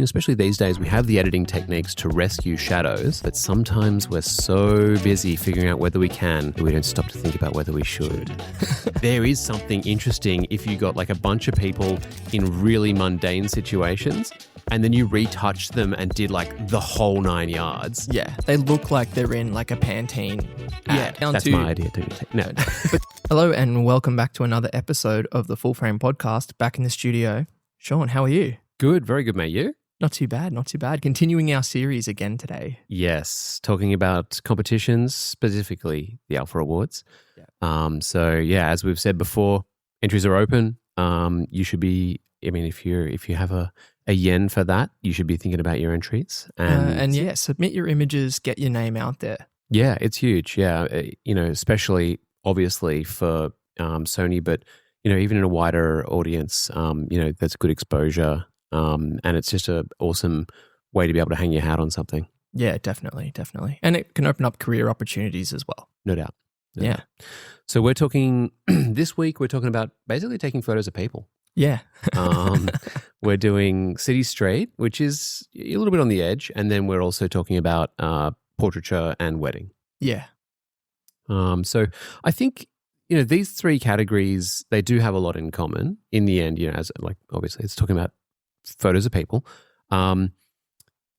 especially these days, we have the editing techniques to rescue shadows, but sometimes we're so busy figuring out whether we can that we don't stop to think about whether we should. There is something interesting if you got like a bunch of people in really mundane situations and then you retouched them and did like the whole 9 yards. Yeah, they look like they're in like a Pantene ad. Yeah, that's my idea. No. Hello and welcome back to another episode of the Full Frame Podcast, back in the studio. Sean, how are you? Good, very good, mate. You? Not too bad, not too bad. Continuing our series again today. Yes, talking about competitions, specifically the Alpha Awards. Yeah. As we've said before, entries are open. You should be, if you have a yen for that, you should be thinking about your entries. And submit your images, get your name out there. Yeah, it's huge. Yeah, especially obviously for Sony, but even in a wider audience, that's good exposure. And it's just an awesome way to be able to hang your hat on something. Yeah, definitely. And it can open up career opportunities as well. No doubt. Yeah. So we're talking, this week, we're talking about basically taking photos of people. Yeah. We're doing city street, which is a little bit on the edge. And then we're also talking about portraiture and wedding. Yeah. So I think, these three categories, they do have a lot in common in the end, as like, obviously it's talking about photos of people.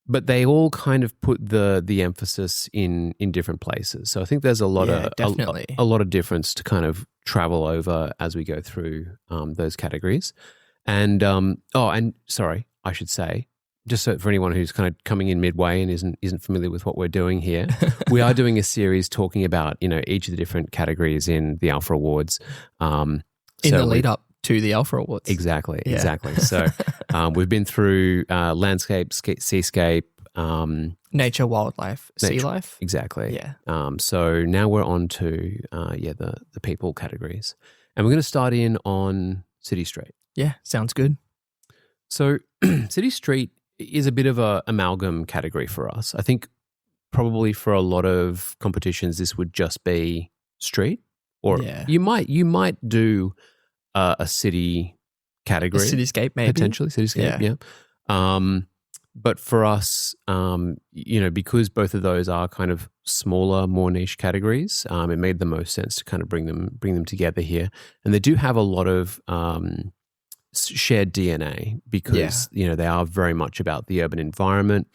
But they all kind of put the emphasis in different places. So I think there's a lot of difference to kind of travel over as we go through those categories. And sorry, I should say, just so for anyone who's kind of coming in midway and isn't familiar with what we're doing here, we are doing a series talking about each of the different categories in the Alpha Awards. In the lead up to the Alpha Awards. Exactly. So we've been through landscape, seascape, nature, wildlife, sea life. Exactly. Yeah. So now we're on to the people categories, and we're going to start in on city street. Yeah, sounds good. So city street is a bit of a amalgam category for us. I think probably for a lot of competitions this would just be street, or you might do a city category, a cityscape maybe, potentially cityscape. Yeah. But for us, because both of those are kind of smaller, more niche categories, it made the most sense to kind of bring them together here. And they do have a lot of shared DNA because they are very much about the urban environment.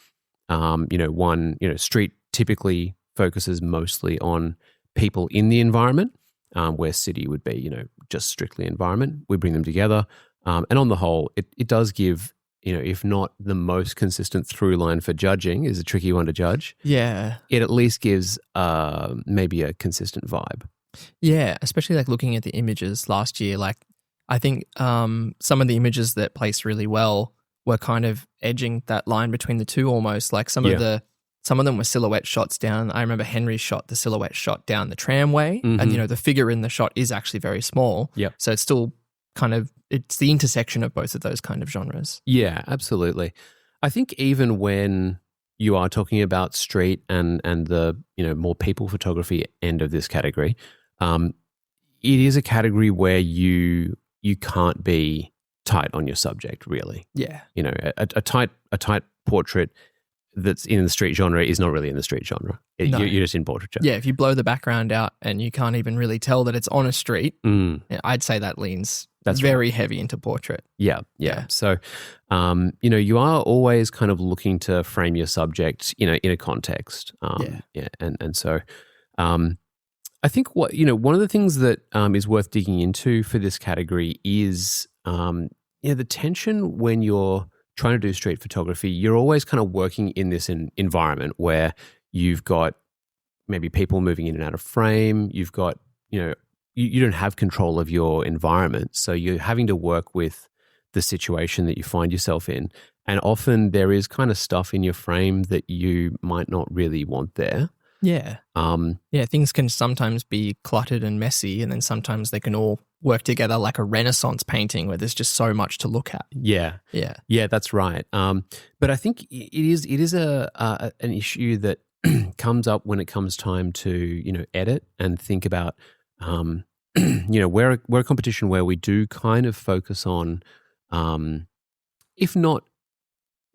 Street typically focuses mostly on people in the environment, where city would be just strictly environment. We bring them together, and on the whole, it does give if not the most consistent through line for judging, is a tricky one to judge. Yeah, it at least gives maybe a consistent vibe. Yeah, especially like looking at the images last year, like. I think some of the images that placed really well were kind of edging that line between the two almost. Like some of them were silhouette shots down. I remember Henry shot the silhouette shot down the tramway, and the figure in the shot is actually very small. Yep. So it's still it's the intersection of both of those kind of genres. Yeah, absolutely. I think even when you are talking about street and the more people photography end of this category, it is a category where you can't be tight on your subject, really. Yeah. A tight portrait that's in the street genre is not really in the street genre. No. You're just in portraiture. Yeah, if you blow the background out and you can't even really tell that it's on a street, I'd say that leans very heavy into portrait. Yeah. So, you are always kind of looking to frame your subject, in a context. And so, I think one of the things that is worth digging into for this category is the tension when you're trying to do street photography. You're always kind of working in this environment where you've got maybe people moving in and out of frame. You've got you don't have control of your environment, so you're having to work with the situation that you find yourself in. And often there is kind of stuff in your frame that you might not really want there. Yeah. Things can sometimes be cluttered and messy, and then sometimes they can all work together like a Renaissance painting where there's just so much to look at. Yeah, that's right. But I think it is an issue that comes up when it comes time to edit and think about we're a competition where we do kind of focus on if not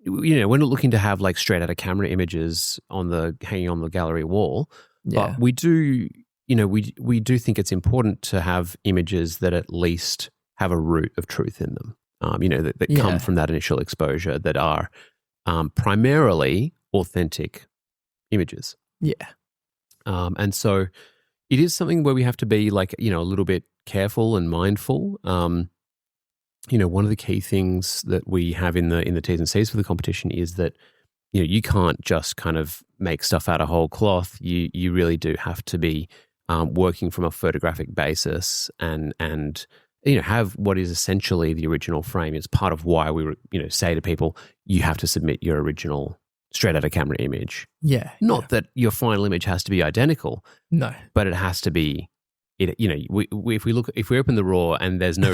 we're not looking to have like straight out of camera images hanging on the gallery wall, but we do, we do think it's important to have images that at least have a root of truth in them, that come from that initial exposure, that are primarily authentic images. Yeah. And so it is something where we have to be like, a little bit careful and mindful. One of the key things that we have in the T's and C's for the competition is that, you can't just kind of make stuff out of whole cloth. You really do have to be working from a photographic basis and have what is essentially the original frame. It's part of why we say to people, you have to submit your original straight out of camera image. Yeah. Not that your final image has to be identical. No. But it has to be. If we open the RAW and there's no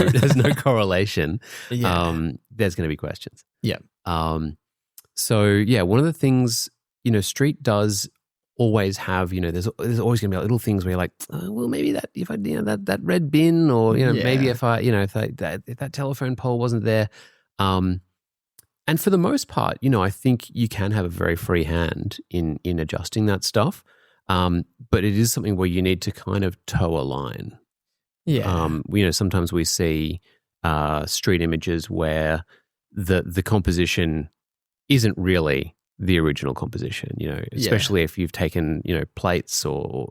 correlation, there's going to be questions. Yeah. So one of the things Street does always have, there's always going to be little things where you're like, well, maybe that if I that red bin, or maybe if I if that telephone pole wasn't there, and for the most part, I think you can have a very free hand in adjusting that stuff. But it is something where you need to kind of toe a line. Yeah. Sometimes we see street images where the composition isn't really the original composition, especially if you've taken, plates or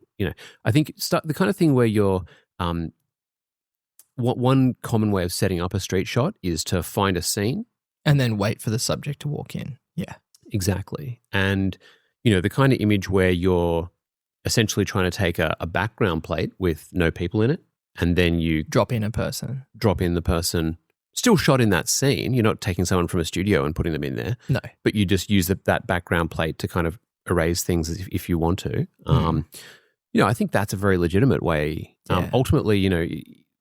I think the kind of thing where you're, one common way of setting up a street shot is to find a scene. And then wait for the subject to walk in. Yeah. Exactly. And, the kind of image where you're essentially trying to take a background plate with no people in it, and then you drop in the person, still shot in that scene. You're not taking someone from a studio and putting them in there. No. But you just use that background plate to kind of erase things if you want to. I think that's a very legitimate way. Ultimately,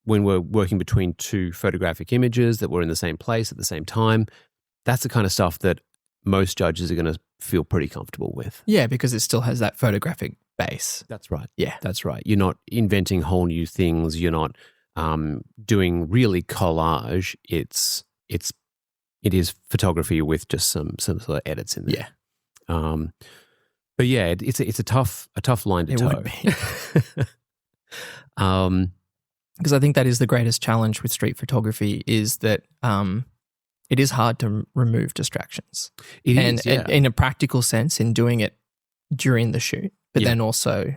when we're working between two photographic images that were in the same place at the same time, that's the kind of stuff that most judges are going to feel pretty comfortable with. Yeah, because it still has that photographic base. That's right. Yeah. That's right. You're not inventing whole new things. You're not doing really collage. It is photography with just some sort of edits in there. Yeah. But yeah, it's a tough line to toe. Would be. Because I think that is the greatest challenge with street photography, is that it is hard to remove distractions. In a practical sense, in doing it during the shoot, but then also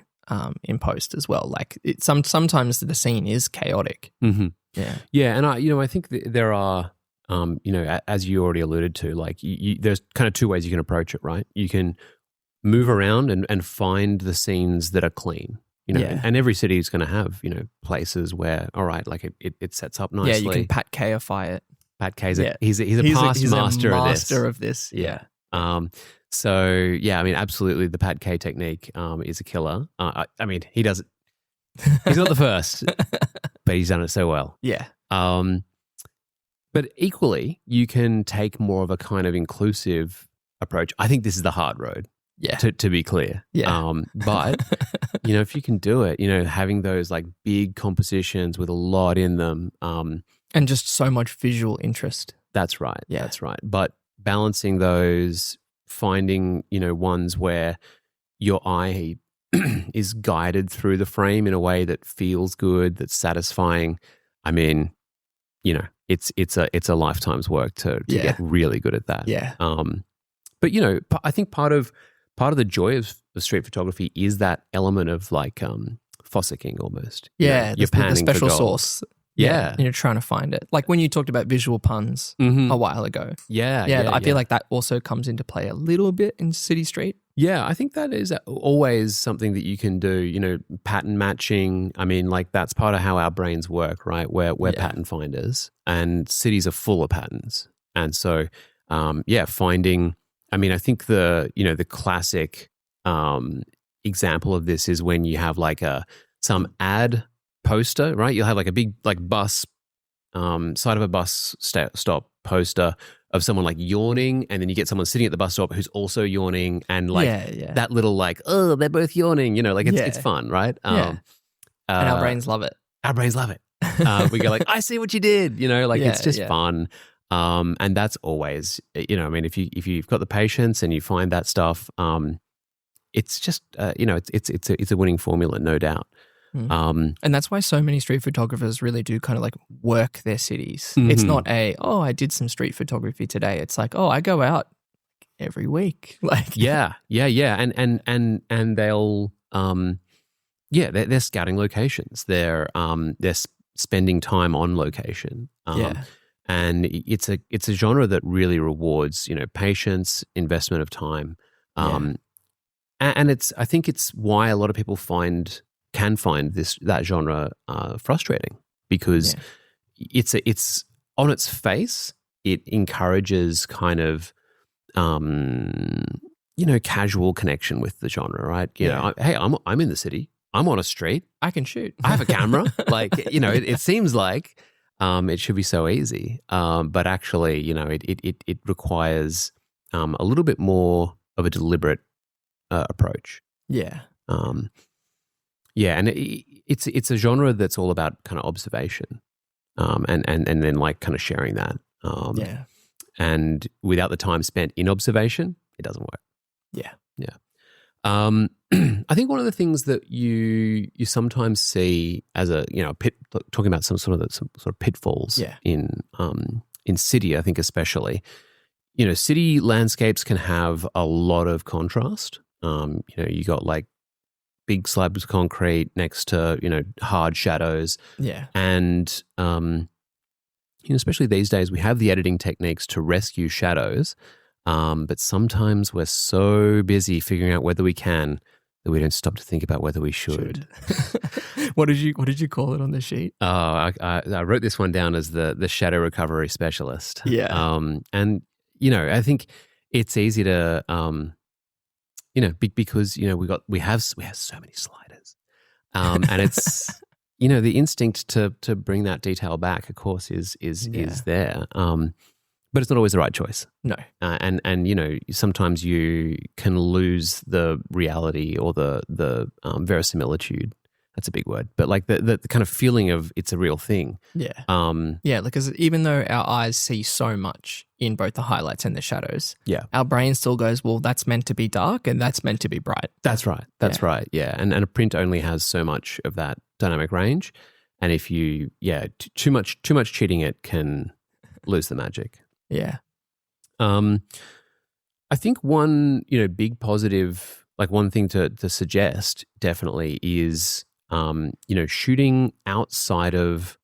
in post as well. Like sometimes the scene is chaotic. Mm-hmm. Yeah, yeah, and I think there are as you already alluded to, like there's kind of two ways you can approach it, right? You can move around and find the scenes that are clean. And every city is going to have, places where, all right, like it sets up nicely. Yeah, you can Pat K-ify it. Pat K's he's a past master of this. Yeah. So yeah, I mean, absolutely, the Pat K technique is a killer. I mean, he does it. He's not the first, but he's done it so well. Yeah. But equally, you can take more of a kind of inclusive approach. I think this is the hard road. Yeah. To be clear. Yeah. But, if you can do it, having those like big compositions with a lot in them. And just so much visual interest. That's right. Yeah. That's right. But balancing those, finding, ones where your eye is guided through the frame in a way that feels good, that's satisfying. I mean, it's a lifetime's work to get really good at that. Yeah. But I think part of the joy of street photography is that element of like fossicking almost. Yeah, you're panning the special for gold. sauce. Yeah. And you're trying to find it. Like when you talked about visual puns a while ago. Yeah. I feel like that also comes into play a little bit in City Street. Yeah, I think that is always something that you can do, pattern matching. I mean, like that's part of how our brains work, right? We're pattern finders, and cities are full of patterns. And so, finding, I mean, I think the classic example of this is when you have like some ad poster, right? You'll have like a big like bus, side of a bus stop poster of someone like yawning, and then you get someone sitting at the bus stop who's also yawning, and like that little like, oh, they're both yawning, like it's fun, right? And our brains love it. Our brains love it. We go like, I see what you did, like it's just fun. And that's always, I mean, if you've got the patience and you find that stuff, it's just, it's a winning formula, no doubt. And that's why so many street photographers really do kind of like work their cities. It's not I did some street photography today. It's like, I go out every week. Like, yeah. And they'll, they're scouting locations. They're spending time on location. And it's a genre that really rewards, patience, investment of time. And I think it's why a lot of people can find that genre frustrating, because it's on its face, it encourages kind of casual connection with the genre, right? Hey, I'm in the city, I'm on a street, I can shoot, I have a camera. Like, it seems like it should be so easy, but actually, it requires a little bit more of a deliberate approach. And it's a genre that's all about kind of observation, and then like kind of sharing that. And without the time spent in observation, it doesn't work. I think one of the things that you sometimes see as a talking about some sort of pitfalls in city, I think especially, city landscapes can have a lot of contrast. You got like big slabs of concrete next to hard shadows. And especially these days, we have the editing techniques to rescue shadows, but sometimes we're so busy figuring out whether we can that we don't stop to think about whether we should. What did you call it on the sheet? I wrote this one down as the shadow recovery specialist. And I think it's easy to because we have so many sliders, and it's the instinct to bring that detail back, of course, is there. But it's not always the right choice. No. And sometimes you can lose the reality or the verisimilitude. That's a big word. But like the kind of feeling of it's a real thing. Because even though our eyes see so much in both the highlights and the shadows, our brain still goes, well, that's meant to be dark and that's meant to be bright. That's right. Right. Yeah. And a print only has so much of that dynamic range. And if you, too much cheating it can lose the magic. I think one, big positive, like one thing to suggest definitely is, shooting outside of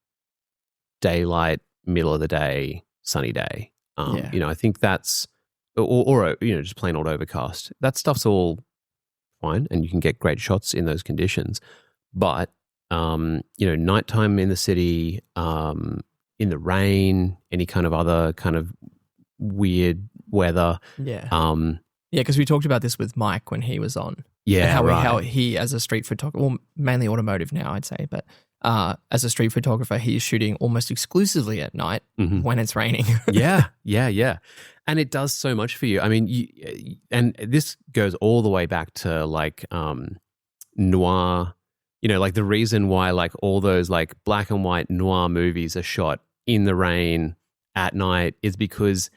daylight, middle of the day, sunny day. I think that's, or just plain old overcast. That stuff's all fine and you can get great shots in those conditions. But, nighttime in the city, in the rain, any kind of other kind of weird weather. Because we talked about this with Mike when he was on. How he as a street photographer, well, mainly automotive now, I'd say, but as a street photographer, he is shooting almost exclusively at night when it's raining. And it does so much for you. I mean, and this goes all the way back to like noir, like the reason why like all those like black and white noir movies are shot in the rain at night is because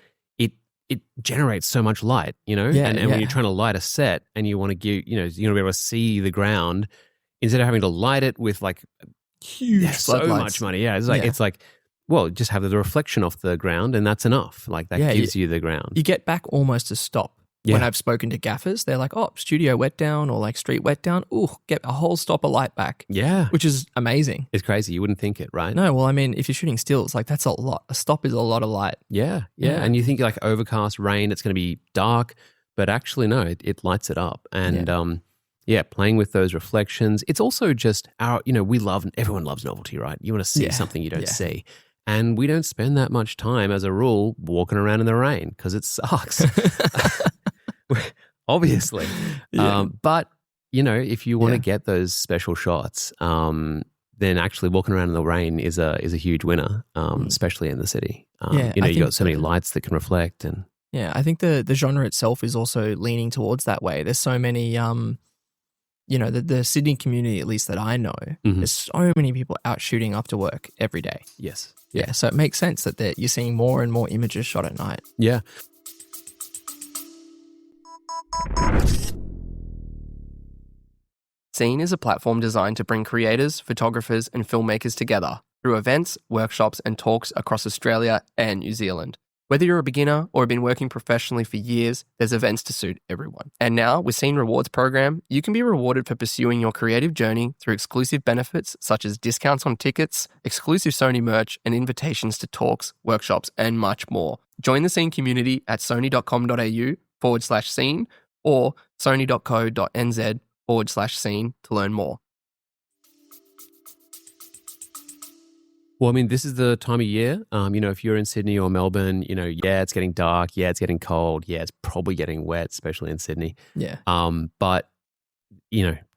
it generates so much light, and when you're trying to light a set and you want to give, you're going to be able to see the ground instead of having to light it with like huge so much money. It's like, well, just have the reflection off the ground and that's enough. Like that gives you the ground. You get back almost a stop. When I've spoken to gaffers, they're like, studio wet down or like street wet down. Ooh, get a whole stop of light back. Which is amazing. It's crazy. You wouldn't think it, right? No, well, I mean, if you're shooting stills, like that's a lot. A stop is a lot of light. Yeah. And you think like overcast, rain, it's going to be dark, but actually no, it lights it up. And playing with those reflections. It's also just everyone loves novelty, right? You want to see something you don't see. And we don't spend that much time as a rule walking around in the rain because it sucks. Obviously. But, if you want to get those special shots, then actually walking around in the rain is a huge winner, especially in the city. You got so many lights that can reflect. And I think the genre itself is also leaning towards that way. There's so many the Sydney community, at least that I know, there's so many people out shooting after work every day. Yes. Yeah. So it makes sense that you're seeing more and more images shot at night. Yeah. Scene is a platform designed to bring creators, photographers, and filmmakers together through events, workshops, and talks across Australia and New Zealand. Whether you're a beginner or have been working professionally for years, there's events to suit everyone. And now, with Scene Rewards program, you can be rewarded for pursuing your creative journey through exclusive benefits such as discounts on tickets, exclusive Sony merch, and invitations to talks, workshops, and much more. Join the Scene community at sony.com.au/scene or sony.co.nz/scene to learn more. Well, I mean, this is the time of year. If you're in Sydney or Melbourne, it's getting dark. Yeah, it's getting cold. Yeah, it's probably getting wet, especially in Sydney. Yeah. But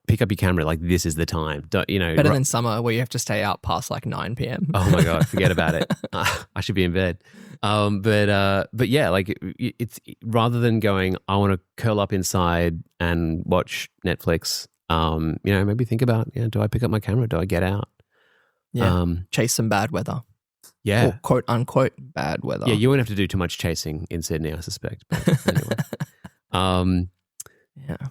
pick up your camera. Like, this is the time. Better than summer where you have to stay out past like 9 p.m. Oh my God, forget about it. I should be in bed. But yeah, like it's rather than going, I want to curl up inside and watch Netflix. Maybe think about, do I pick up my camera? Do I get out? Yeah, chase some bad weather. Yeah. Or quote unquote bad weather. Yeah, you won't have to do too much chasing in Sydney, I suspect. But anyway. Yeah.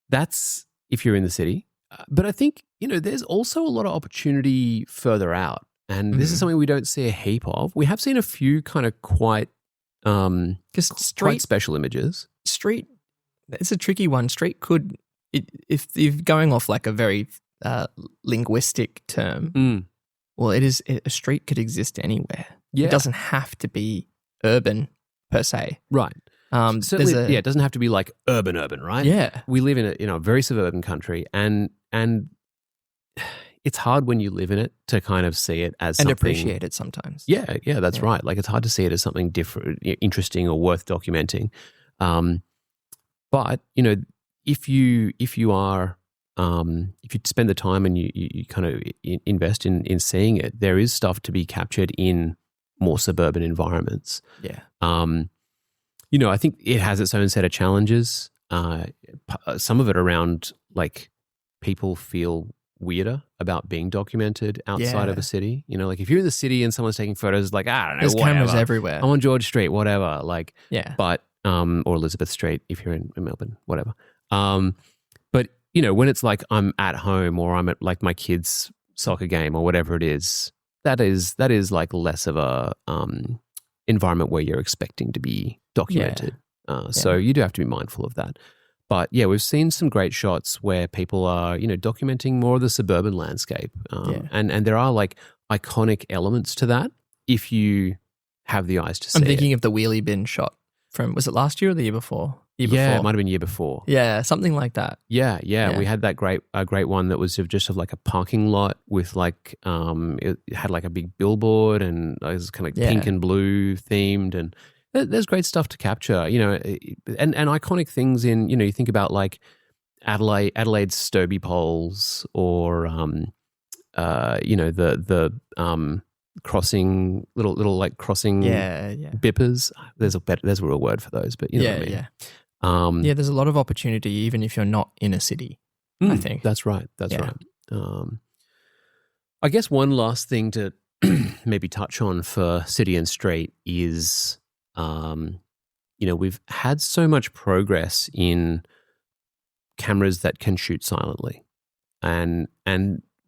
That's if you're in the city. But I think, there's also a lot of opportunity further out. And this is something we don't see a heap of. We have seen a few kind of quite special images. Street, it's a tricky one. Street could, if you're going off like a very linguistic term, well, a street could exist anywhere. Yeah. It doesn't have to be urban per se. Right. Certainly, it doesn't have to be like urban, right? Yeah. We live in a very suburban country, and it's hard when you live in it to kind of see it as something. And appreciate it sometimes. Yeah, that's right. Like, it's hard to see it as something different, interesting, or worth documenting. But, if you spend the time and you kind of invest in seeing it, there is stuff to be captured in more suburban environments. Yeah. I think it has its own set of challenges. Some of it around, like, people feel weirder about being documented outside of a city. Like, if you're in the city and someone's taking photos, like, I don't know, there's cameras everywhere. I'm on George Street, whatever. Like, yeah. But or Elizabeth Street if you're in Melbourne, whatever. But when it's like I'm at home or I'm at like my kid's soccer game or whatever it is, that is like less of a environment where you're expecting to be documented. So you do have to be mindful of that. But yeah, we've seen some great shots where people are, documenting more of the suburban landscape. And there are like iconic elements to that if you have the eyes to see it. I'm thinking of the wheelie bin shot from, was it last year or the year before? It might have been year before. Yeah, something like that. Yeah. We had that great one that was just of like a parking lot with like it had like a big billboard and it was kind of like pink and blue themed, and there's great stuff to capture. And iconic things in you think about like Adelaide's Stobie poles or the crossing little like crossing bippers. There's a real word for those, but you know what I mean. There's a lot of opportunity even if you're not in a city, I think. That's right. Right. I guess one last thing to maybe touch on for city and street is, we've had so much progress in cameras that can shoot silently. And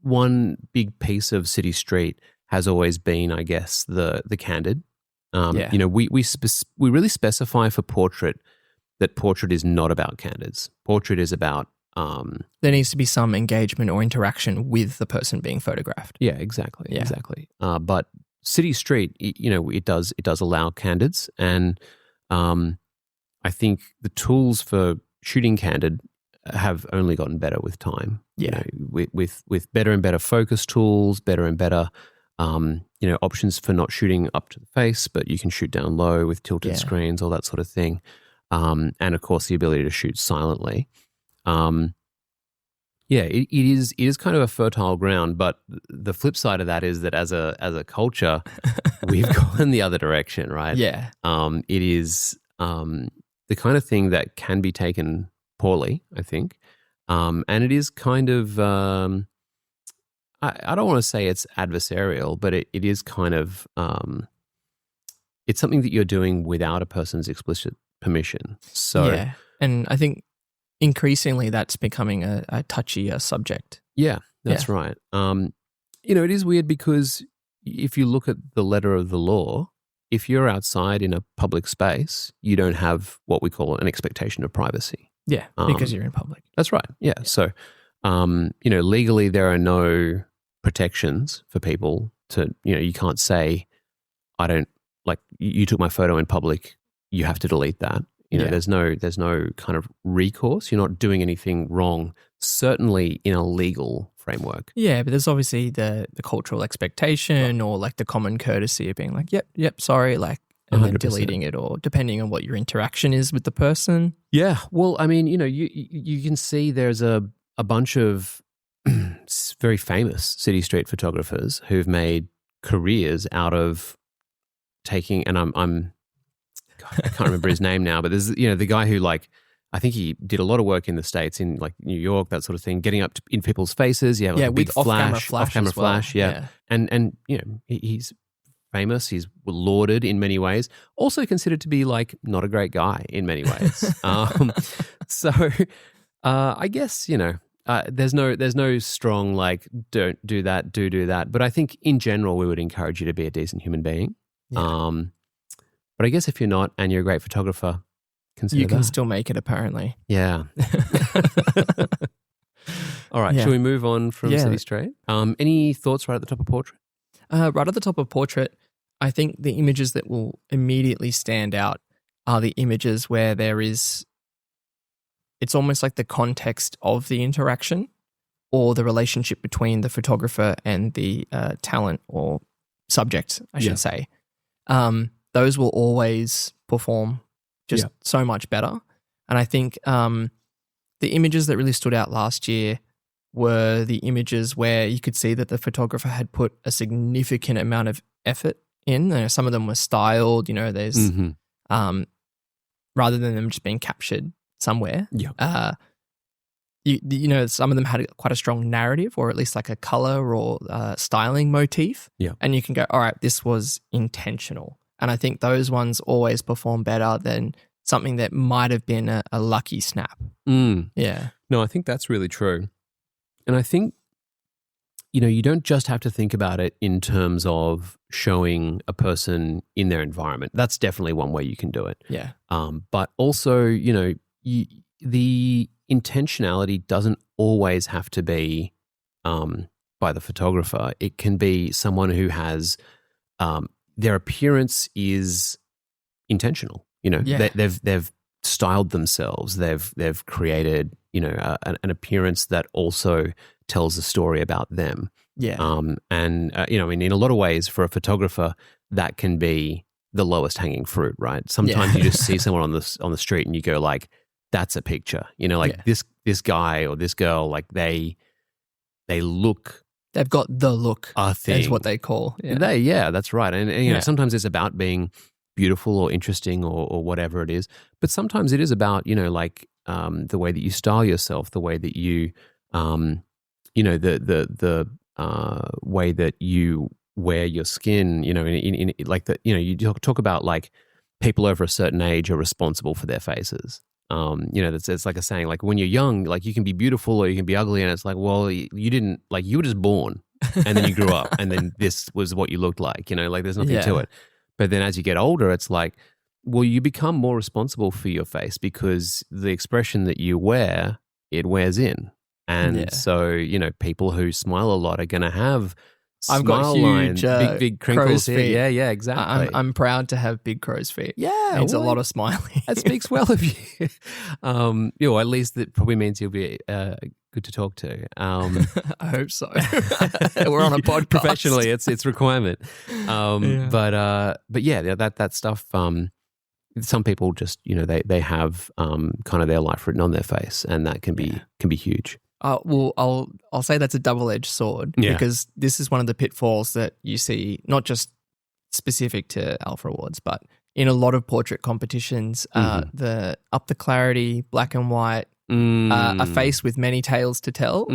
one big piece of city street has always been, I guess, the candid. We really specify for portrait that portrait is not about candids. Portrait is about there needs to be some engagement or interaction with the person being photographed. Yeah, exactly. Yeah. Exactly. But city street, it does allow candids, and I think the tools for shooting candid have only gotten better with time. Yeah. With better and better focus tools, better and better options for not shooting up to the face, but you can shoot down low with tilted screens, all that sort of thing. And of course, the ability to shoot silently. It is kind of a fertile ground, but the flip side of that is that as a culture, we've gone the other direction, right? Yeah. It is the kind of thing that can be taken poorly, I think. And it is kind of, I don't want to say it's adversarial, but it is kind of, it's something that you're doing without a person's explicit permission. So, yeah. And I think increasingly that's becoming a touchier subject. Yeah, that's right. It is weird because if you look at the letter of the law, if you're outside in a public space, you don't have what we call an expectation of privacy. Yeah, because you're in public. That's right. Yeah. So, legally there are no protections for people to, you can't say, I don't, like, you took my photo in public, you have to delete that. There's no kind of recourse. You're not doing anything wrong, certainly in a legal framework. Yeah, but there's obviously the cultural expectation or like the common courtesy of being like, yep, sorry, like, and 100%. Then deleting it, or depending on what your interaction is with the person. Yeah. Well, I mean, you can see there's a bunch of very famous city street photographers who've made careers out of taking, and I can't remember his name now, but there's, the guy who, like, I think he did a lot of work in the States, in like New York, that sort of thing, getting up in people's faces. Yeah, like a big off-camera flash. Yeah. And he's famous. He's lauded in many ways. Also considered to be like not a great guy in many ways. So I guess, there's no strong like don't do that, do that. But I think in general we would encourage you to be a decent human being. Yeah. But I guess if you're not and you're a great photographer, consider you can that. Still make it, apparently. Yeah. All right. Shall we move on from City Street? Any thoughts right at the top of Portrait? Right at the top of Portrait, I think the images that will immediately stand out are the images where it's almost like the context of the interaction or the relationship between the photographer and the talent or subject, I should say. Those will always perform just so much better. And I think the images that really stood out last year were the images where you could see that the photographer had put a significant amount of effort in. Some of them were styled, there's rather than them just being captured somewhere. Yeah. Some of them had quite a strong narrative, or at least like a color or styling motif. Yeah. And you can go, all right, this was intentional. And I think those ones always perform better than something that might have been a lucky snap. Yeah. No, I think that's really true. And I think, you don't just have to think about it in terms of showing a person in their environment. That's definitely one way you can do it. Yeah. But also, the intentionality doesn't always have to be by the photographer. It can be someone who has their appearance is intentional. They've styled themselves. They've created an appearance that also tells a story about them. Yeah. In a lot of ways, for a photographer, that can be the lowest hanging fruit, right? Sometimes you just see someone on the street and you go like, that's a picture. This guy or this girl, like they look. They've got the look. A thing. Is what they call. Yeah. That's right. And sometimes it's about being beautiful or interesting or whatever it is. But sometimes it is about, the way that you style yourself, the way that you, the way that you wear your skin, you talk about like people over a certain age are responsible for their faces. It's like a saying, like when you're young, like you can be beautiful or you can be ugly, and it's like, well, you didn't, like you were just born and then you grew up and then this was what you looked like, there's nothing to it. But then as you get older, it's like, well, you become more responsible for your face because the expression that you wear, it wears in. And so, people who smile a lot are going to have I've got huge, big crinkles here. Yeah, exactly. I'm proud to have big crow's feet. Yeah, it's a lot of smiling. That speaks well of you. At least that probably means you'll be good to talk to. I hope so. We're on a podcast. Professionally, it's requirement. But yeah, that stuff. Some people just they have kind of their life written on their face, and that can be huge. Well, I'll say that's a double-edged sword because this is one of the pitfalls that you see, not just specific to Alpha Awards, but in a lot of portrait competitions. The up the clarity, black and white, a face with many tales to tell.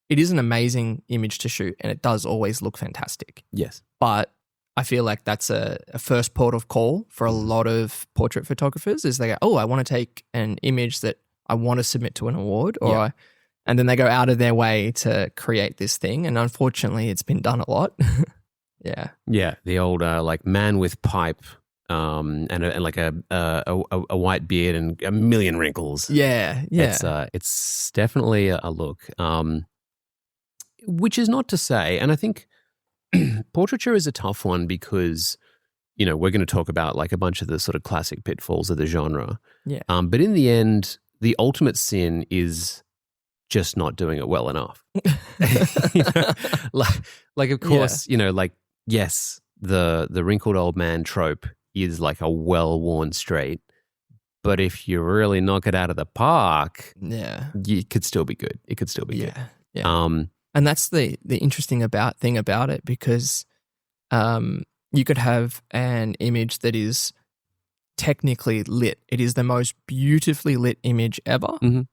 It is an amazing image to shoot, and it does always look fantastic. Yes. But I feel like that's a first port of call for a lot of portrait photographers is they go, oh, I want to take an image that I want to submit to an award, and then they go out of their way to create this thing. And unfortunately, it's been done a lot. Yeah. Yeah. The old like man with pipe and like a white beard and a million wrinkles. Yeah. Yeah. It's definitely a look. Which is not to say, and I think portraiture is a tough one because, you know, we're going to talk about like a bunch of the sort of classic pitfalls of the genre. Yeah. But in the end, the ultimate sin is just not doing it well enough. You know? Like of course, you know, like, yes, the wrinkled old man trope is like a well-worn street. But if you really knock it out of the park, it could still be good. It could still be good. Yeah. And that's the interesting thing about it because you could have an image that is technically lit. It is the most beautifully lit image ever. You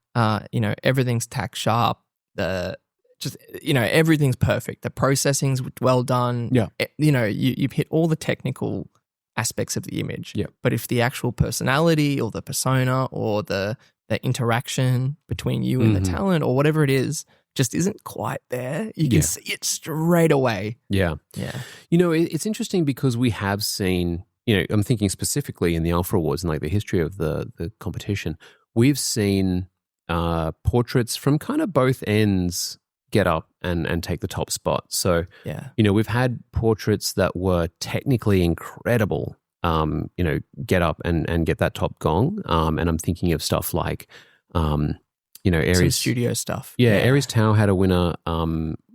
know, everything's tack sharp. Everything's perfect. The processing's well done. Yeah. You know, you've hit all the technical aspects of the image. Yeah. But if the actual personality or the persona or the interaction between you and the talent or whatever it is just isn't quite there, you can see it straight away. Yeah. Yeah. You know, it's interesting because we have seen, you know, I'm thinking specifically in the Alpha Awards and like the history of the competition, we've seen portraits from kind of both ends get up and take the top spot. So, you know, we've had portraits that were technically incredible, you know, get up and get that top gong. And I'm thinking of stuff like, you know, Aries. Some studio stuff. Yeah, Aries Tao had a winner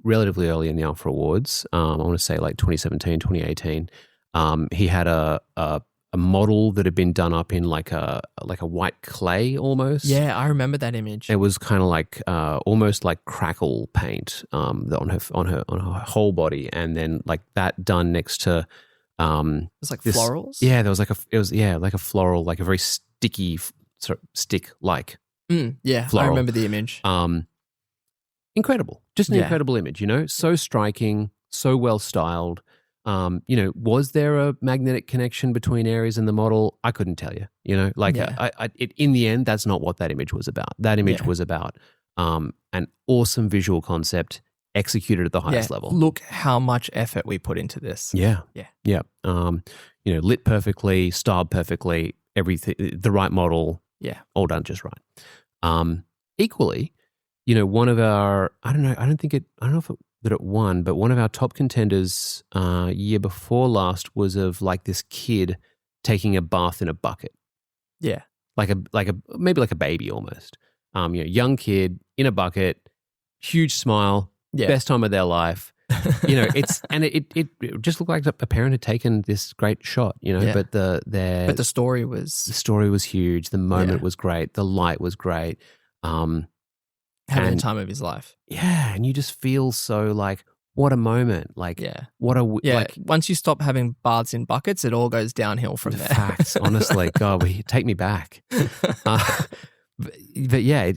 relatively early in the Alpha Awards. I want to say like 2017, 2018. He had a model that had been done up in like a white clay almost. Yeah, I remember that image. It was kind of like almost like crackle paint on her whole body, and then like that done next to it was like florals. Yeah, there was like like a floral, like a very sticky sort of stick like. Yeah, floral. I remember the image. Incredible, just an incredible image. You know, so striking, so well styled. You know, was there a magnetic connection between Aries and the model? I couldn't tell you. You know, like in the end, that's not what that image was about. That image was about an awesome visual concept executed at the highest level. Look how much effort we put into this. Yeah. You know, lit perfectly, styled perfectly, everything, the right model. Yeah, all done just right. Equally, you know, one of our, I don't know if it won, but one of our top contenders year before last was of like this kid taking a bath in a bucket. Yeah. Like a maybe like a baby almost. You know, young kid in a bucket, huge smile, best time of their life. You know, it just looked like a parent had taken this great shot, you know, but the story was huge. The moment was great. The light was great. Having the time of his life. Yeah. And you just feel so like, what a moment. Like, like once you stop having baths in buckets, it all goes downhill from there. Facts, honestly. God, take me back. But yeah,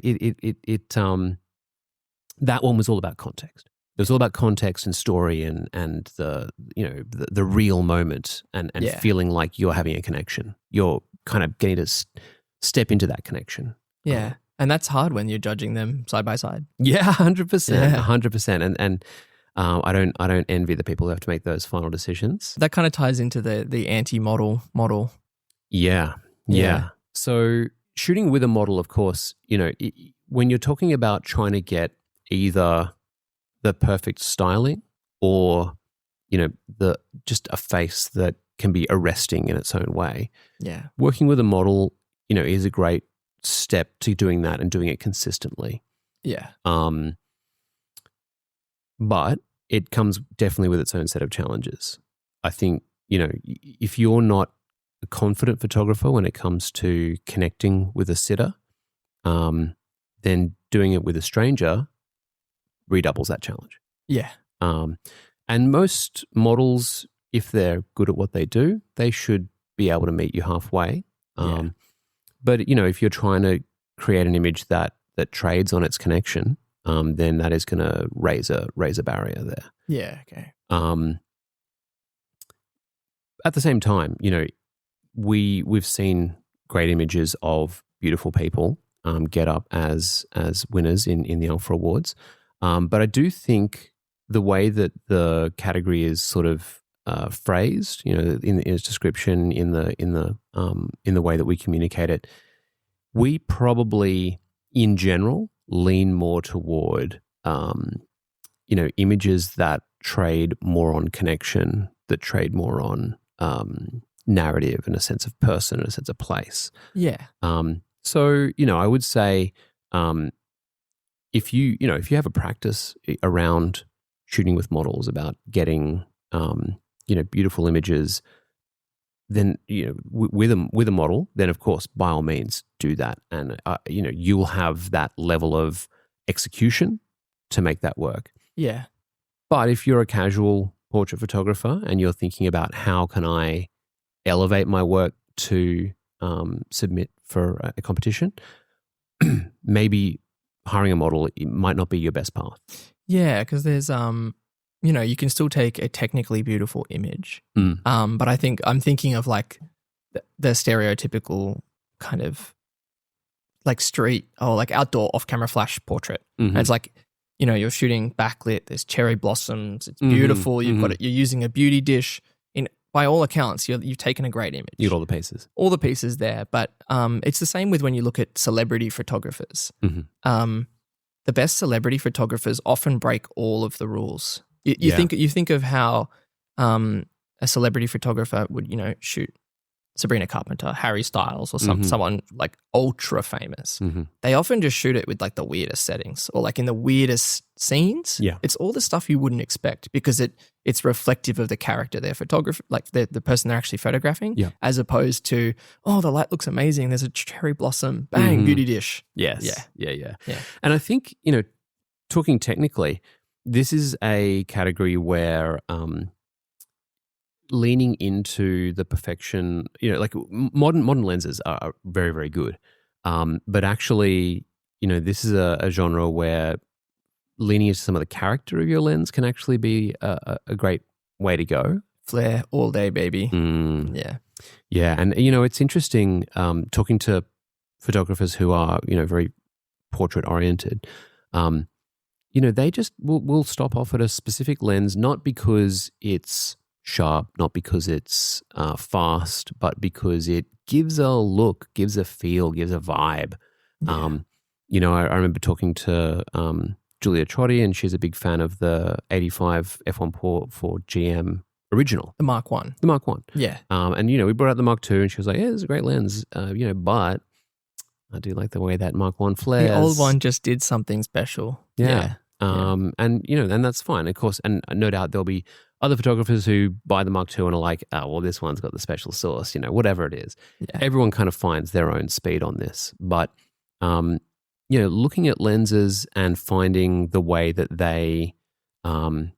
that one was all about context. It was all about context and story and the, you know, the real moment and feeling like you're having a connection. You're kind of getting to step into that connection. Yeah. And that's hard when you're judging them side by side. Yeah, 100%. 100%. And I don't envy the people who have to make those final decisions. That kind of ties into the anti-model model. Yeah. So shooting with a model, of course, you know, when you're talking about trying to get either the perfect styling or, you know, just a face that can be arresting in its own way. Yeah. Working with a model, you know, is a great step to doing that and doing it consistently. Yeah. But it comes definitely with its own set of challenges. I think, you know, if you're not a confident photographer when it comes to connecting with a sitter, then doing it with a stranger redoubles that challenge. Yeah. And most models, if they're good at what they do, they should be able to meet you halfway. But, you know, if you're trying to create an image that trades on its connection, then that is going to raise a barrier there. Yeah. Okay. At the same time, we've seen great images of beautiful people get up as winners in the Alpha Awards, but I do think the way that the category is sort of phrased, in its description, in the way that we communicate it, we probably, in general, lean more toward, images that trade more on connection, that trade more on narrative and a sense of person and a sense of place. Yeah. So, I would say, if you have a practice around shooting with models about getting, beautiful images, then, with a model, then of course, by all means do that. And, you'll have that level of execution to make that work. Yeah. But if you're a casual portrait photographer and you're thinking about how can I elevate my work to submit for a competition, maybe hiring a model, it might not be your best path. Yeah, because there's you can still take a technically beautiful image, but I think I'm thinking of like the stereotypical kind of like street or like outdoor off-camera flash portrait. Mm-hmm. And it's like, you're shooting backlit, there's cherry blossoms, it's beautiful, you've got it, you're using a beauty dish. By all accounts, you've taken a great image. You got all the pieces. All the pieces there, but it's the same with when you look at celebrity photographers. Mm-hmm. The best celebrity photographers often break all of the rules. You think of how a celebrity photographer would, shoot Sabrina Carpenter, Harry Styles, or someone like ultra famous. Mm-hmm. They often just shoot it with like the weirdest settings or like in the weirdest scenes. Yeah. It's all the stuff you wouldn't expect because it's reflective of the character they're photographing, like the person they're actually photographing, as opposed to, oh, the light looks amazing. There's a cherry blossom, bang, beauty dish. Yes. Yeah. And I think, talking technically, this is a category where leaning into the perfection, like modern lenses are very, very good. But actually, this is a genre where leaning into some of the character of your lens can actually be a great way to go. Flare all day, baby. Yeah. Yeah. And, it's interesting talking to photographers who are, very portrait oriented. They just will stop off at a specific lens, not because it's sharp, not because it's fast, but because it gives a look, gives a feel, gives a vibe. Yeah. I remember talking to Julia Trotti, and she's a big fan of the 85 f1 for GM original. The Mark 1. The Mark 1. Yeah. And, we brought out the Mark 2 and she was like, yeah, it's a great lens, but I do like the way that Mark 1 flares. The old one just did something special. Yeah. And, and that's fine, of course. And no doubt there'll be other photographers who buy the Mark II and are like, oh, well, this one's got the special sauce, whatever it is. Yeah. Everyone kind of finds their own speed on this. But, looking at lenses and finding the way that they can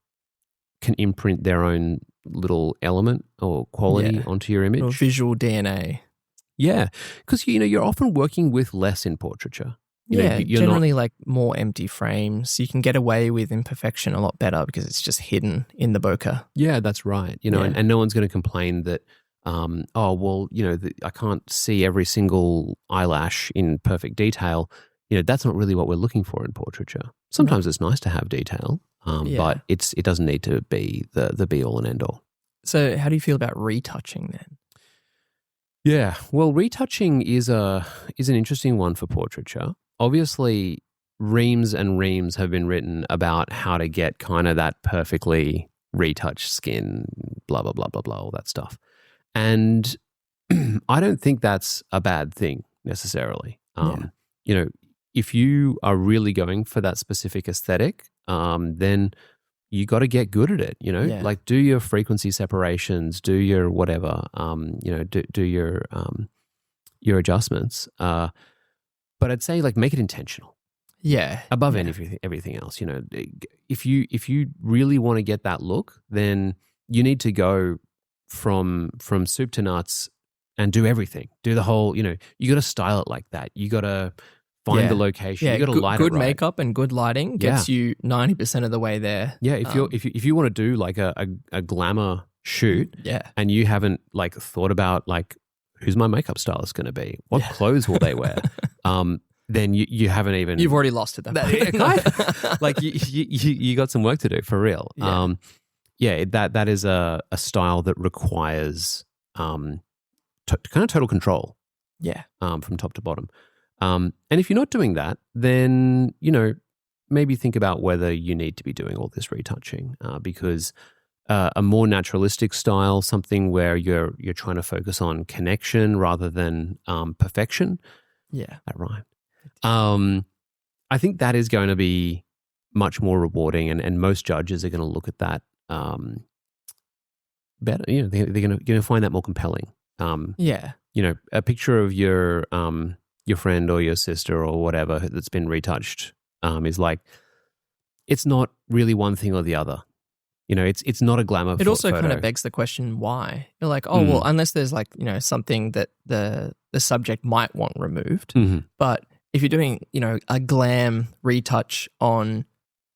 imprint their own little element or quality onto your image. Or visual DNA. Yeah. Because, you're often working with less in portraiture. You're generally like more empty frames. You can get away with imperfection a lot better because it's just hidden in the bokeh. Yeah, that's right. And no one's going to complain that, I can't see every single eyelash in perfect detail. That's not really what we're looking for in portraiture. Sometimes it's nice to have detail, but it doesn't need to be the be all and end all. So how do you feel about retouching then? Yeah, well, retouching is an interesting one for portraiture. Obviously, reams and reams have been written about how to get kind of that perfectly retouched skin, blah, blah, blah, blah, blah, all that stuff. And I don't think that's a bad thing necessarily. If you are really going for that specific aesthetic, then you got to get good at it, like do your frequency separations, do your whatever, do your adjustments. But I'd say like make it intentional. Yeah. Above everything else, if you really want to get that look, then you need to go from soup to nuts and do everything. Do the whole, you got to style it like that. You got to find the location. You got to light it right. Good makeup and good lighting gets you 90% of the way there. Yeah, if you want to do like a glamour shoot, and you haven't like thought about like who's my makeup stylist going to be, what clothes will they wear, then you haven't even. You've already lost it. Like you got some work to do for real. That is a style that requires kind of total control. Yeah. From top to bottom. And if you're not doing that, then, maybe think about whether you need to be doing all this retouching, because a more naturalistic style, something where you're trying to focus on connection rather than perfection. Yeah. That rhymed. I think that is going to be much more rewarding, and most judges are going to look at that better. They're going to find that more compelling. A picture of your friend or your sister or whatever that's been retouched is like, it's not really one thing or the other. It's not a glamour. It also photo. kind of begs the question why. You're like, well, unless there's like something that the subject might want removed, but if you're doing a glam retouch on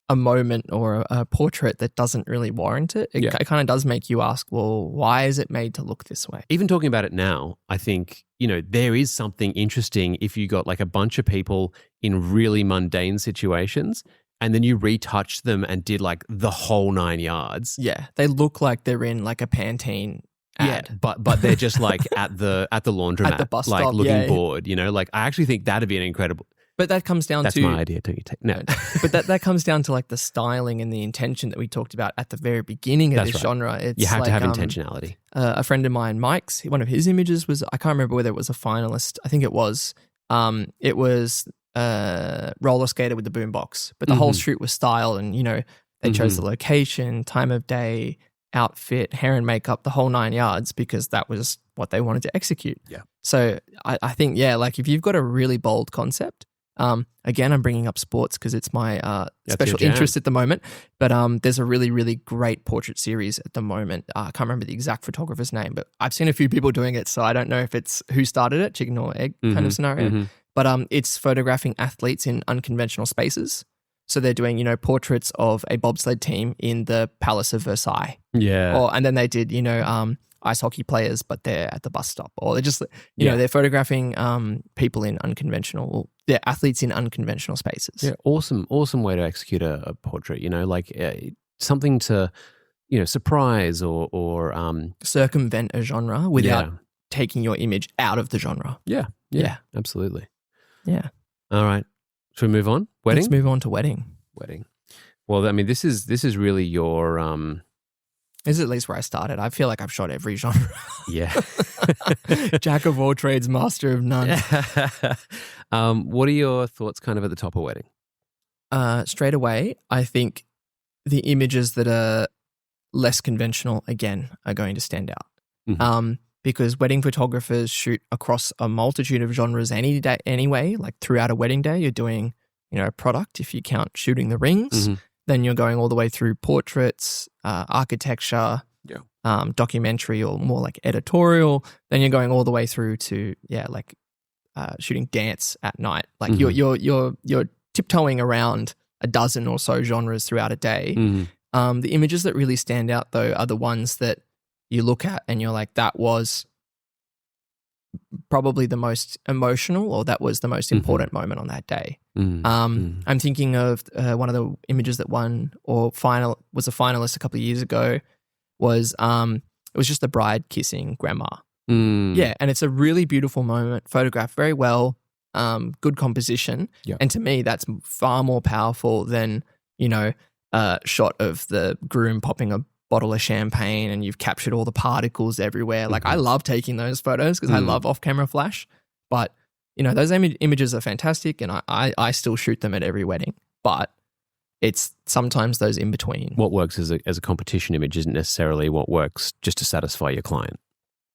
a moment or a portrait that doesn't really warrant it, it kind of does make you ask, well, why is it made to look this way? Even talking about it now, I think, there is something interesting if you got like a bunch of people in really mundane situations and then you retouched them and did like the whole 9 yards. Yeah. They look like they're in like a Pantene ad. Yeah, but they're just like at the laundromat, at the bus like stop, looking bored, like I actually think that'd be an incredible. But that comes down That's to... my idea, don't you take? No. But that comes down to like the styling and the intention that we talked about at the very beginning of this genre. You have to have intentionality. A friend of mine, Mike's, one of his images was, I can't remember whether it was a finalist. I think it was. It was roller skater with the boombox. But the whole shoot was styled and, they chose the location, time of day, outfit, hair and makeup, the whole 9 yards, because that was what they wanted to execute. Yeah. So I think, like if you've got a really bold concept, again, I'm bringing up sports because it's my special interest at the moment. But there's a really, really great portrait series at the moment. I can't remember the exact photographer's name, but I've seen a few people doing it. So I don't know if it's who started it, chicken or egg kind of scenario. But it's photographing athletes in unconventional spaces. So they're doing, portraits of a bobsled team in the Palace of Versailles. Yeah. And then they did, ice hockey players, but they're at the bus stop, or they're just, they're photographing people in they're athletes in unconventional spaces. Yeah, awesome way to execute a portrait. Something to, surprise or circumvent a genre without taking your image out of the genre. Yeah, absolutely. Yeah. All right, should we move on? Wedding. Let's move on to wedding. Well, I mean, this is really your. This is at least where I started. I feel like I've shot every genre. Yeah. Jack of all trades, master of none. What are your thoughts kind of at the top of wedding? Straight away, I think the images that are less conventional, again, are going to stand out. Because wedding photographers shoot across a multitude of genres any day, anyway. Like throughout a wedding day, you're doing, a product. If you count shooting the rings, then you're going all the way through portraits, architecture, documentary, or more like editorial. Then you're going all the way through to shooting dance at night. Like you're tiptoeing around a dozen or so genres throughout a day. The images that really stand out though are the ones that you look at and you're like, that was probably the most emotional, or that was the most important moment on that day. I'm thinking of one of the images that won or was a finalist a couple of years ago was it was just the bride kissing grandma. Yeah, and it's a really beautiful moment, photographed very well, good composition. And to me, that's far more powerful than, a shot of the groom popping a bottle of champagne and you've captured all the particles everywhere. Like I love taking those photos because I love off-camera flash. But, those images are fantastic and I still shoot them at every wedding. But it's sometimes those in between. What works as a competition image isn't necessarily what works just to satisfy your client.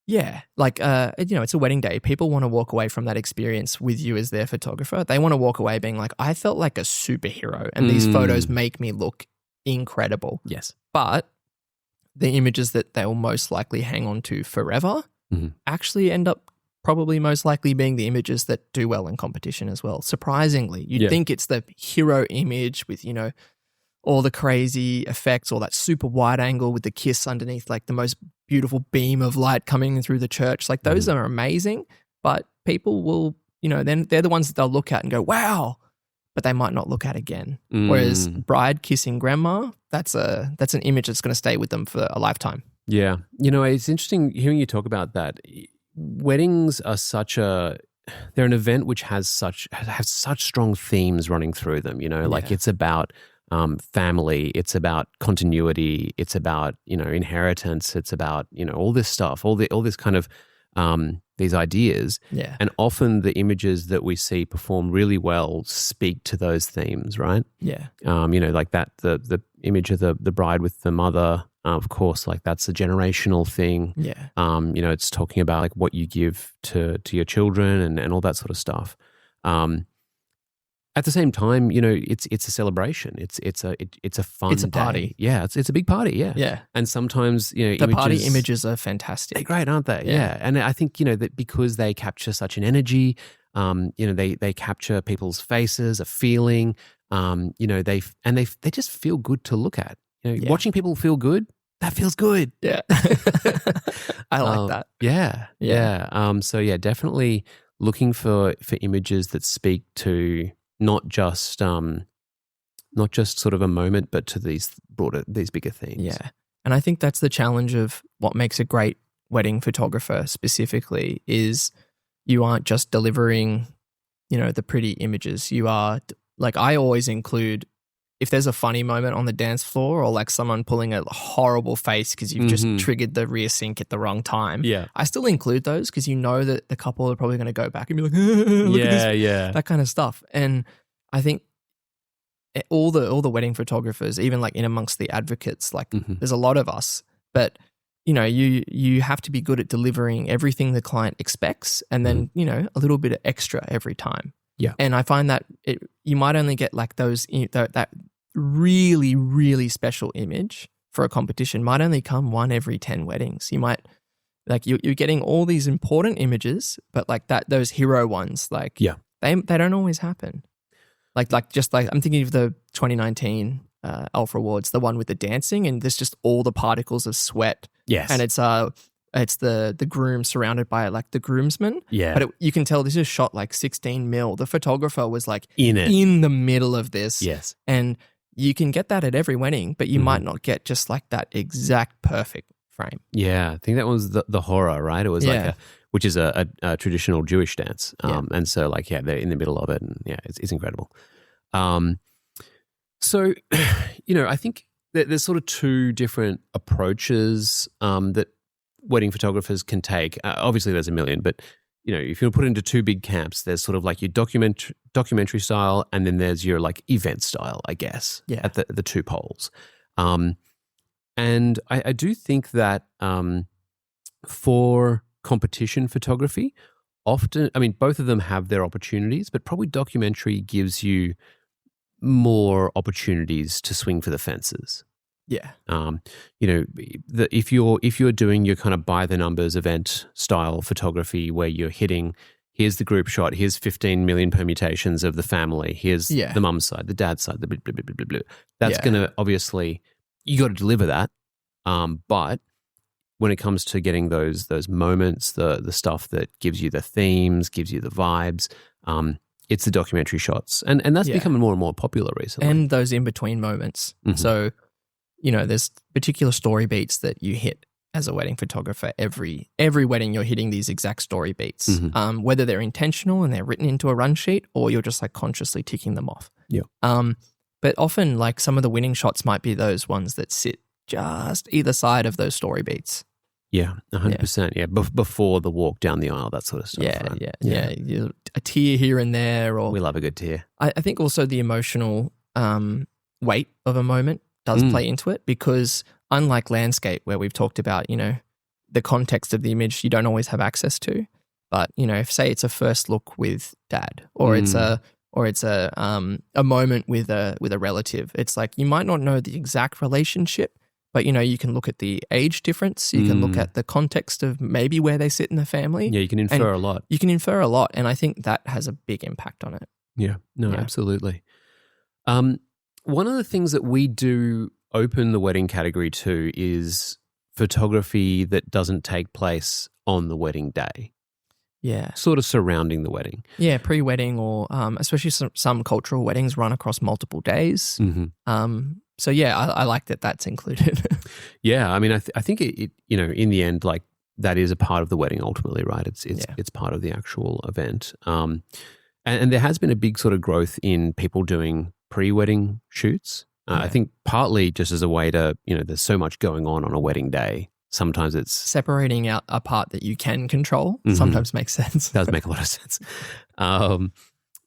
Yeah. Like, it's a wedding day. People want to walk away from that experience with you as their photographer. They want to walk away being like, I felt like a superhero and these photos make me look incredible. Yes. But the images that they will most likely hang on to forever actually end up probably most likely being the images that do well in competition as well. Surprisingly, you'd think it's the hero image with, all the crazy effects, or that super wide angle with the kiss underneath, like the most beautiful beam of light coming through the church. Like those are amazing, but people will, then they're the ones that they'll look at and go, wow, but they might not look at again. Whereas bride kissing grandma, that's an image that's going to stay with them for a lifetime. Yeah. It's interesting hearing you talk about that. Weddings are they're an event which has such strong themes running through them, like it's about family, it's about continuity, it's about, inheritance, it's about, all this stuff, all this kind of, these ideas. Yeah. And often the images that we see perform really well speak to those themes, right? Yeah. Like that, the image of the bride with the mother, of course, like that's a generational thing. Yeah. It's talking about like what you give to your children and all that sort of stuff. At the same time, it's a celebration. It's a fun It's a day. party. Yeah, it's a big party. Yeah. Yeah. And sometimes, the party images are fantastic. They're great, aren't they? Yeah. And I think, that because they capture such an energy, they capture people's faces, a feeling, they just feel good to look at. Watching people feel good, that feels good. Yeah. I like that. Yeah. So yeah, definitely looking for images that speak to not just sort of a moment, but to these bigger themes. Yeah. And I think that's the challenge of what makes a great wedding photographer specifically is you aren't just delivering, the pretty images. You are, like, I always include, if there's a funny moment on the dance floor or like someone pulling a horrible face because you've just triggered the rear sync at the wrong time, I still include those because that the couple are probably going to go back and be like, look at this, that kind of stuff. And I think all the wedding photographers, even like in amongst the advocates, like there's a lot of us, but you have to be good at delivering everything the client expects and then, a little bit of extra every time. Yeah. And I find that you might only get like that really, really special image for a competition might only come one every 10 weddings. You might, like, you're getting all these important images, but like those hero ones, like, they don't always happen. Like I'm thinking of the 2019 Alpha Awards, the one with the dancing, and there's just all the particles of sweat. Yes. And it's the groom surrounded by like the groomsmen. Yeah. But you can tell this is shot like 16 mil. The photographer was like in the middle of this. Yes. And you can get that at every wedding, but you might not get just like that exact perfect frame. Yeah. I think that was the horror, right? It was which is a traditional Jewish dance. And so like, they're in the middle of it and it's incredible. So, I think that there's sort of two different approaches that wedding photographers can take. Obviously, there's a million, but if you put it into two big camps, there's sort of like your documentary style, and then there's your like event style, I guess. Yeah. At the two poles, and I do think that for competition photography, often, I mean, both of them have their opportunities, but probably documentary gives you more opportunities to swing for the fences. Yeah. If you're doing your kind of by the numbers event style photography where you're hitting, here's the group shot, here's 15 million permutations of the family, here's the mum's side, the dad's side, the blah, blah, blah, blah, blah. That's going to obviously, you got to deliver that. But when it comes to getting those moments, the stuff that gives you the themes, gives you the vibes, it's the documentary shots. And that's becoming more and more popular recently. And those in-between moments. Mm-hmm. So, there's particular story beats that you hit as a wedding photographer. Every wedding you're hitting these exact story beats, whether they're intentional and they're written into a run sheet or you're just like consciously ticking them off. Yeah. But often like some of the winning shots might be those ones that sit just either side of those story beats. Yeah, 100%. Yeah, before the walk down the aisle, that sort of stuff. Yeah. A tear here and there, or we love a good tear. I think also the emotional weight of a moment does play into it, because unlike landscape, where we've talked about, the context of the image you don't always have access to, but if say it's a first look with dad, or it's a moment with a relative, it's like you might not know the exact relationship, But, you can look at the age difference. You can look at the context of maybe where they sit in the family. Yeah, you can infer a lot. You can infer a lot. And I think that has a big impact on it. Yeah, no, absolutely. One of the things that we do open the wedding category to is photography that doesn't take place on the wedding day. Yeah. Sort of surrounding the wedding. Yeah, pre-wedding or especially some cultural weddings run across multiple days. So yeah, I like that that's included. Yeah, I mean, I think it in the end, like that is a part of the wedding ultimately, right? It's part of the actual event. And there has been a big sort of growth in people doing pre-wedding shoots. I think partly just as a way to, there's so much going on a wedding day. Sometimes it's separating out a part that you can control. Sometimes makes sense. Does make a lot of sense. Have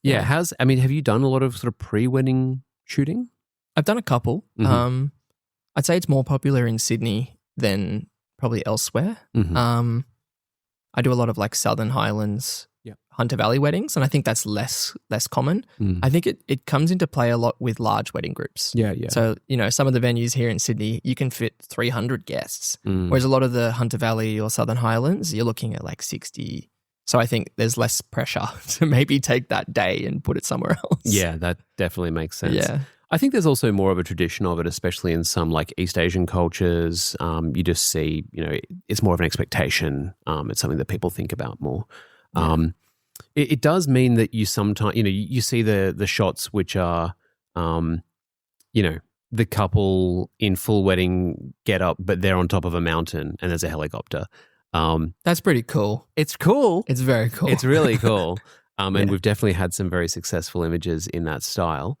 you done a lot of sort of pre-wedding shooting? I've done a couple. I'd say it's more popular in Sydney than probably elsewhere. I do a lot of like Southern Highlands, Hunter Valley weddings, and I think that's less common. I think it comes into play a lot with large wedding groups. Yeah. So, some of the venues here in Sydney, you can fit 300 guests, whereas a lot of the Hunter Valley or Southern Highlands, you're looking at like 60. So I think there's less pressure to maybe take that day and put it somewhere else. Yeah, that definitely makes sense. Yeah. I think there's also more of a tradition of it, especially in some like East Asian cultures. You just see, it's more of an expectation. It's something that people think about more. It does mean that you sometimes, you see the shots which are, the couple in full wedding get up, but they're on top of a mountain and there's a helicopter. That's pretty cool. It's cool. It's very cool. It's really cool. And we've definitely had some very successful images in that style.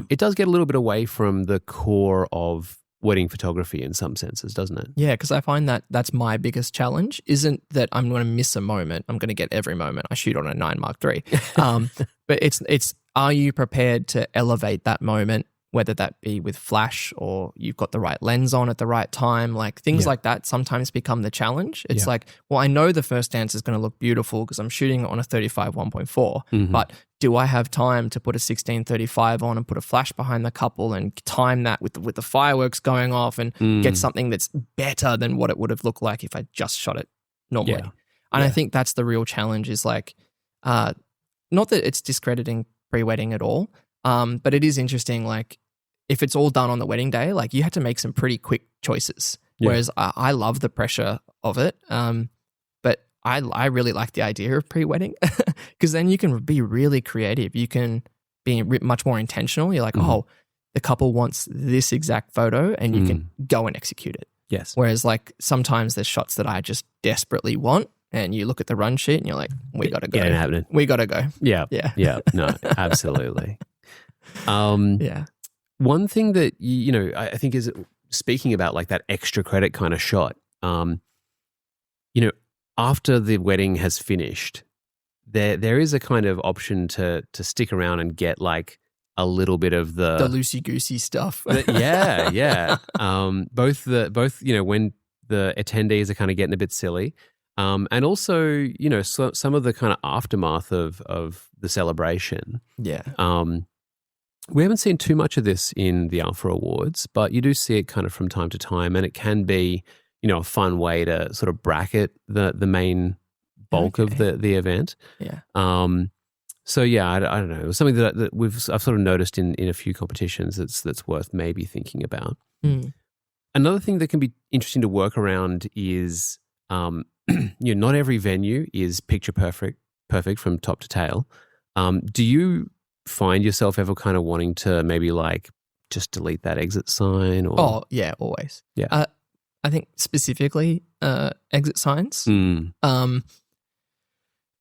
It does get a little bit away from the core of wedding photography in some senses, doesn't it? Yeah, because I find that that's my biggest challenge. Isn't that I'm going to miss a moment. I'm going to get every moment. I shoot on a 9 Mark III. But it's are you prepared to elevate that moment, whether that be with flash or you've got the right lens on at the right time, like things like that sometimes become the challenge. It's like, well, I know the first dance is going to look beautiful because I'm shooting it on a 35 1.4, but do I have time to put a 16-35 on and put a flash behind the couple and time that with the fireworks going off and get something that's better than what it would have looked like if I just shot it normally? Yeah. And I think that's the real challenge is like, not that it's discrediting pre-wedding at all, but it is interesting, like if it's all done on the wedding day, like you had to make some pretty quick choices. Yeah. Whereas I love the pressure of it. But I really like the idea of pre-wedding because then you can be really creative. You can be much more intentional. You're like, oh, the couple wants this exact photo and you can go and execute it. Yes. Whereas like sometimes there's shots that I just desperately want and you look at the run sheet and you're like, we got to go. It ain't happening. We got to go. Yeah. Yeah. No, absolutely. Yeah. One thing that, I think is speaking about like that extra credit kind of shot, after the wedding has finished, there is a kind of option to stick around and get like a little bit of the loosey-goosey stuff. Yeah. Both when the attendees are kind of getting a bit silly, and also, some of the kind of aftermath of the celebration. Yeah. We haven't seen too much of this in the Alpha Awards, but you do see it kind of from time to time, and it can be, a fun way to sort of bracket the main bulk of the event. Yeah. So yeah, I don't know. It was something that I've sort of noticed in a few competitions that's worth maybe thinking about. Another thing that can be interesting to work around is, not every venue is picture perfect from top to tail. Do you find yourself ever kind of wanting to maybe like just delete that exit sign? Or? Oh yeah, always. Yeah. I think specifically exit signs. And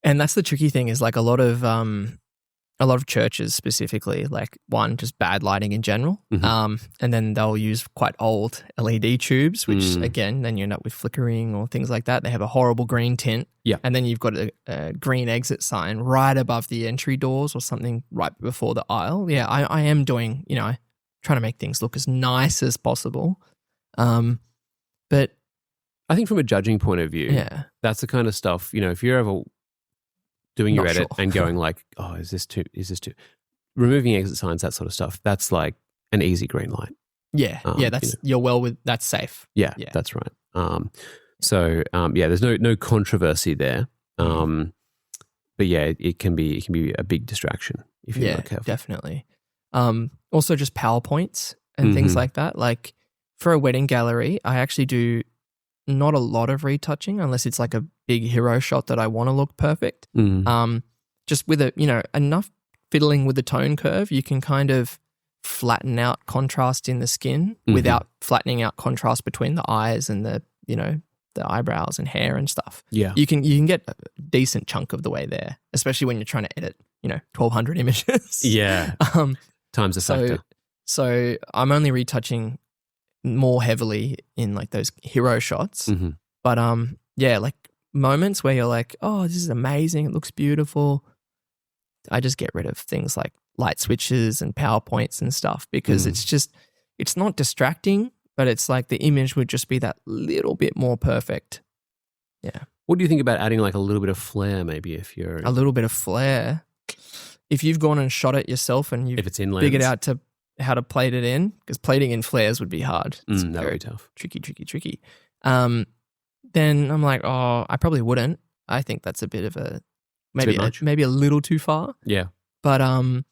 that's the tricky thing is like a lot of churches specifically, like one, just bad lighting in general. And then they'll use quite old LED tubes, which again, then you end up with flickering or things like that. They have a horrible green tint. Yeah. And then you've got a green exit sign right above the entry doors or something right before the aisle. Yeah, I am doing, trying to make things look as nice as possible. But I think from a judging point of view, that's the kind of stuff, if you're ever doing your edit and going like, oh, is this too, removing exit signs, that sort of stuff, that's like an easy green light. Yeah, that's safe. Yeah, that's right. There's no controversy there. But yeah, it can be a big distraction if you're not careful. Definitely. Also just PowerPoints and things like that. Like for a wedding gallery, I actually do not a lot of retouching unless it's like a big hero shot that I want to look perfect. Just with enough fiddling with the tone curve, you can kind of flatten out contrast in the skin without flattening out contrast between the eyes and the eyebrows and hair and stuff. Yeah. You can get a decent chunk of the way there, especially when you're trying to edit, 1,200 images. Yeah. Time's a factor. So I'm only retouching more heavily in like those hero shots. But like moments where you're like, oh, this is amazing, it looks beautiful. I just get rid of things like light switches and PowerPoints and stuff because it's not distracting, but it's like the image would just be that little bit more perfect. Yeah. What do you think about adding like a little bit of flair maybe if you're... A little bit of flair. If you've gone and shot it yourself and you've figured out how to plate it in, because plating in flares would be hard. It's very tough. Tricky. Then I'm like, oh, I probably wouldn't. I think that's a bit of maybe a little too far. Yeah. But I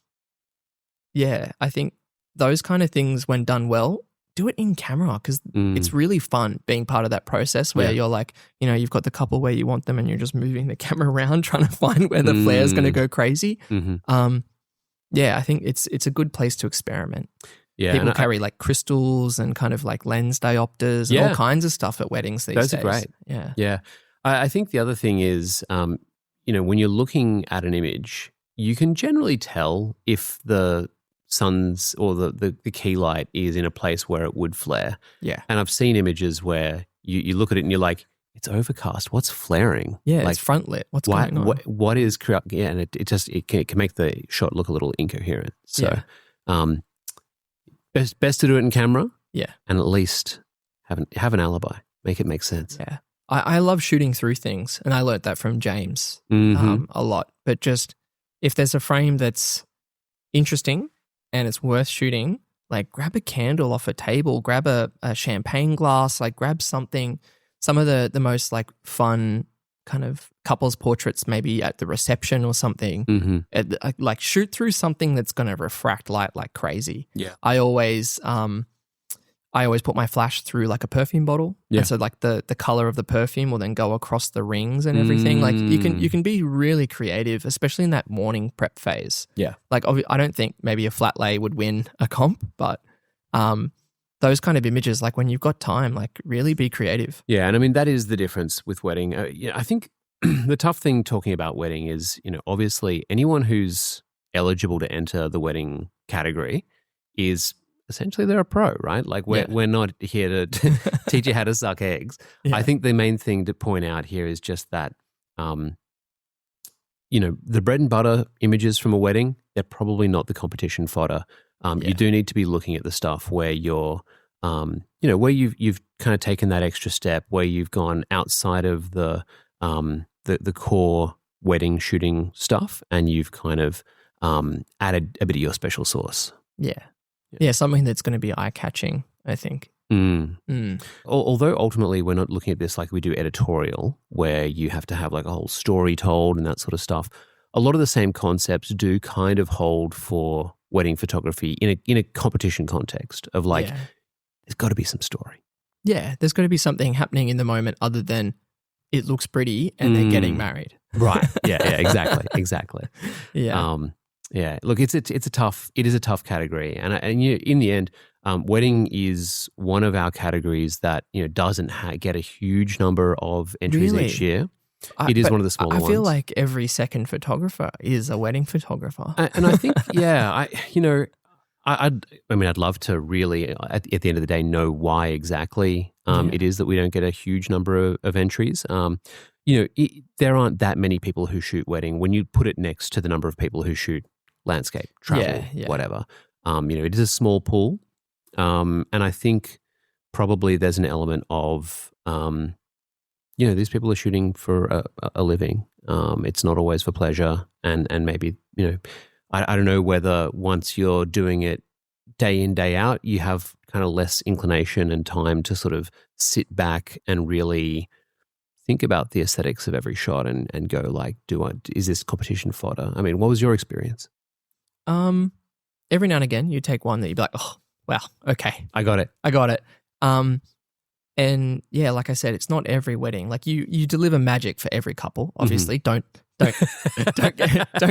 think those kind of things, when done well, do it in camera because it's really fun being part of that process where you're like, you've got the couple where you want them and you're just moving the camera around trying to find where the flare is going to go crazy. I think it's a good place to experiment. Yeah, people carry like crystals and kind of like lens diopters and all kinds of stuff at weddings these days. Those are great. Yeah. I think the other thing is, when you're looking at an image, you can generally tell if the sun's or the key light is in a place where it would flare. Yeah. And I've seen images where you look at it and you're like, it's overcast. What's flaring? Yeah, like, it's front lit. What's going on? What is correct? Yeah, and it can make the shot look a little incoherent. So, best to do it in camera. Yeah, and at least have an alibi. Make it make sense. Yeah, I love shooting through things, and I learnt that from James a lot. But just if there's a frame that's interesting and it's worth shooting, like grab a candle off a table, grab a champagne glass, like grab something. Some of the most like fun kind of couples portraits maybe at the reception or something. Like shoot through something that's going to refract light like crazy. Yeah. I always put my flash through like a perfume bottle. Yeah. And so like the color of the perfume will then go across the rings and everything. Like you can be really creative, especially in that morning prep phase. Yeah. Like I don't think maybe a flat lay would win a comp, but those kind of images, like when you've got time, like really be creative. Yeah, and I mean that is the difference with wedding. I think the tough thing talking about wedding is, obviously anyone who's eligible to enter the wedding category is essentially they're a pro, right? Like we're not here to teach you how to suck eggs. Yeah. I think the main thing to point out here is just that, the bread and butter images from a wedding, they're probably not the competition fodder. You do need to be looking at the stuff where you're, where you've kind of taken that extra step, where you've gone outside of the core wedding shooting stuff, and you've kind of added a bit of your special sauce. Yeah, something that's going to be eye catching, I think. Although ultimately we're not looking at this like we do editorial, where you have to have like a whole story told and that sort of stuff. A lot of the same concepts do kind of hold for wedding photography in a competition context of like, there's got to be some story. Yeah, there's got to be something happening in the moment other than it looks pretty and they're getting married. Right. Yeah, exactly. Yeah. Look, it is a tough category, and in the end, wedding is one of our categories that doesn't get a huge number of entries each year. It is one of the smaller ones. I feel like every second photographer is a wedding photographer. And I think, I'd love to really, at the end of the day, know why exactly it is that we don't get a huge number of entries. There aren't that many people who shoot wedding. When you put it next to the number of people who shoot landscape, travel, whatever, it is a small pool. And I think probably there's an element of, these people are shooting for a living. It's not always for pleasure. And maybe, I don't know whether once you're doing it day in, day out, you have kind of less inclination and time to sort of sit back and really think about the aesthetics of every shot and go like, is this competition fodder? I mean, what was your experience? Every now and again, you take one that you'd be like, oh, wow, okay. I got it. And yeah, like I said, it's not every wedding. Like you deliver magic for every couple. Obviously, don't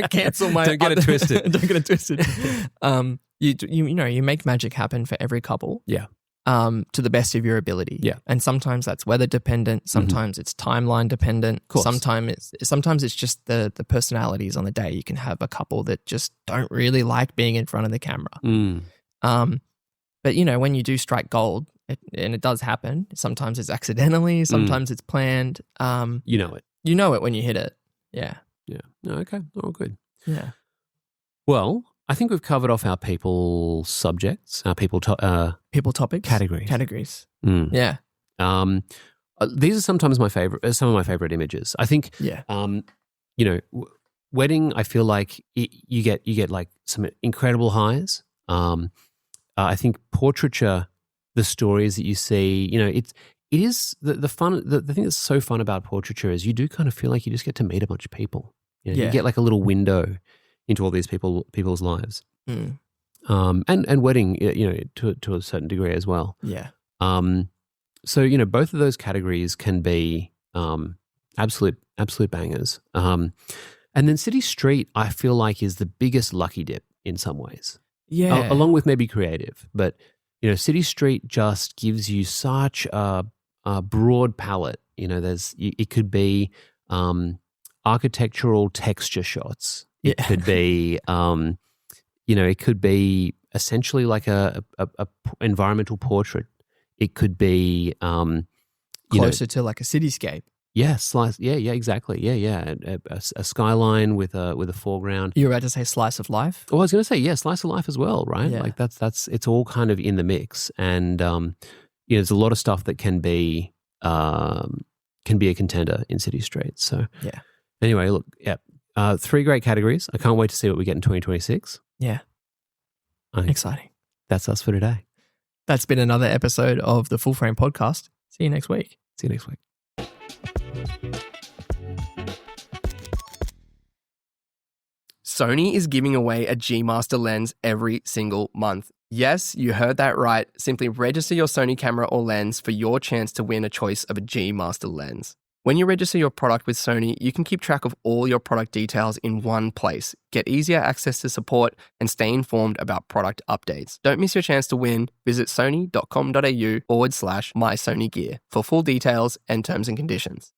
cancel my. Don't get it twisted. Don't get it twisted. You make magic happen for every couple. Yeah. To the best of your ability. Yeah. And sometimes that's weather dependent. Sometimes it's timeline dependent. Of course. Sometimes it's just the personalities on the day. You can have a couple that just don't really like being in front of the camera. But when you do strike gold, and it does happen. Sometimes it's accidentally. Sometimes it's planned. You know it. You know it when you hit it. Yeah. Yeah. No, okay. All good. Yeah. Well, I think we've covered off our people subjects, our people topics, categories. Yeah. These are sometimes some of my favorite images. I think. Yeah. Wedding. I feel like you get like some incredible highs. I think portraiture, the stories that you see, it is the fun. The thing that's so fun about portraiture is you do kind of feel like you just get to meet a bunch of people. You get like a little window into all these people's lives. And wedding, to a certain degree as well. Yeah. So both of those categories can be absolute bangers. And then city street, I feel like is the biggest lucky dip in some ways. Yeah. Along with maybe creative, but city street just gives you such a broad palette. It could be architectural texture shots. It could be, it could be essentially like a environmental portrait. It could be closer to like a cityscape. Yeah, exactly. Yeah. A skyline with a foreground. You were about to say slice of life? Oh, I was going to say, slice of life as well, right? Yeah. Like that's it's all kind of in the mix, and there's a lot of stuff that can be a contender in city street. So yeah. Anyway, look, 3 great categories. I can't wait to see what we get in 2026. Yeah, exciting. That's us for today. That's been another episode of the Full Frame Podcast. See you next week. Sony is giving away a G Master lens every single month. Yes, you heard that right. Simply register your Sony camera or lens for your chance to win a choice of a G Master lens. When you register your product with Sony, you can keep track of all your product details in one place, get easier access to support, and stay informed about product updates. Don't miss your chance to win. Visit sony.com.au/mysonygear for full details and terms and conditions.